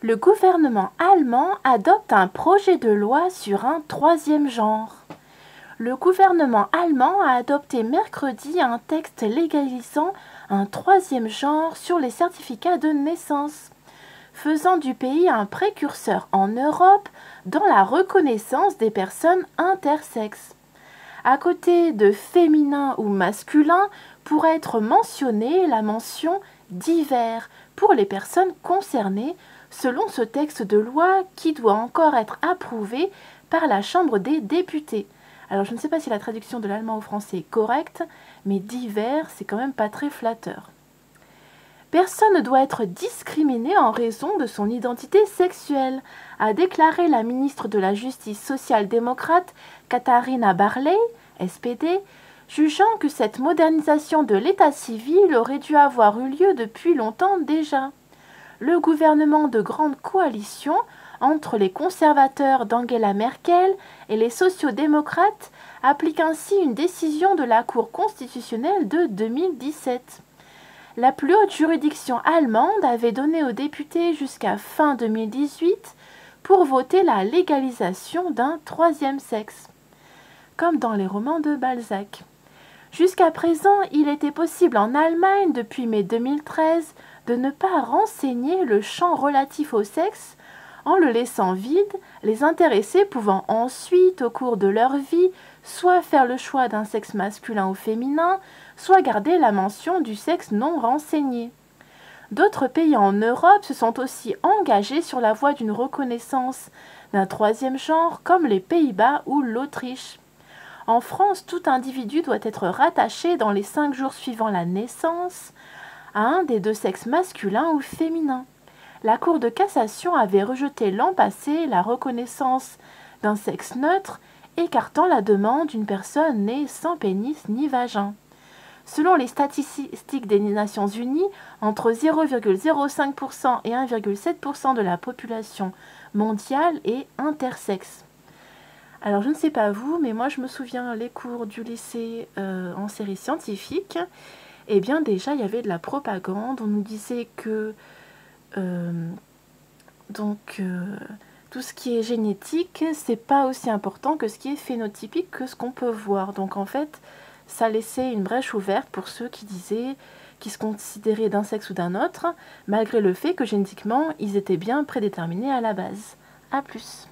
Le gouvernement allemand adopte un projet de loi sur un troisième genre. Le gouvernement allemand a adopté mercredi un texte légalisant un troisième genre sur les certificats de naissance, faisant du pays un précurseur en Europe dans la reconnaissance des personnes intersexes. À côté de féminin ou masculin, pourrait être mentionnée la mention divers pour les personnes concernées, selon ce texte de loi qui doit encore être approuvé par la Chambre des députés. Alors je ne sais pas si la traduction de l'allemand au français est correcte, mais divers, c'est quand même pas très flatteur. Personne ne doit être discriminé en raison de son identité sexuelle, a déclaré la ministre de la Justice social-démocrate Katharina Barley, SPD, jugeant que cette modernisation de l'état civil aurait dû avoir eu lieu depuis longtemps déjà. Le gouvernement de grande coalition entre les conservateurs d'Angela Merkel et les sociaux-démocrates applique ainsi une décision de la Cour constitutionnelle de 2017. La plus haute juridiction allemande avait donné aux députés jusqu'à fin 2018 pour voter la légalisation d'un troisième sexe, comme dans les romans de Balzac. Jusqu'à présent, il était possible en Allemagne, depuis mai 2013, de ne pas renseigner le champ relatif au sexe en le laissant vide, les intéressés pouvant ensuite, au cours de leur vie, soit faire le choix d'un sexe masculin ou féminin, soit garder la mention du sexe non renseigné. D'autres pays en Europe se sont aussi engagés sur la voie d'une reconnaissance d'un troisième genre, comme les Pays-Bas ou l'Autriche. En France, tout individu doit être rattaché dans les 5 jours suivant la naissance à un des deux sexes masculin ou féminin. La Cour de cassation avait rejeté l'an passé la reconnaissance d'un sexe neutre, écartant la demande d'une personne née sans pénis ni vagin. Selon les statistiques des Nations Unies, entre 0,05% et 1,7% de la population mondiale est intersexe. Alors je ne sais pas vous, mais moi je me souviens les cours du lycée en série scientifique, et bien déjà il y avait de la propagande, on nous disait que tout ce qui est génétique, c'est pas aussi important que ce qui est phénotypique, que ce qu'on peut voir. Donc en fait, ça laissait une brèche ouverte pour ceux qui disaient qu'ils se considéraient d'un sexe ou d'un autre, malgré le fait que génétiquement, ils étaient bien prédéterminés à la base. A plus.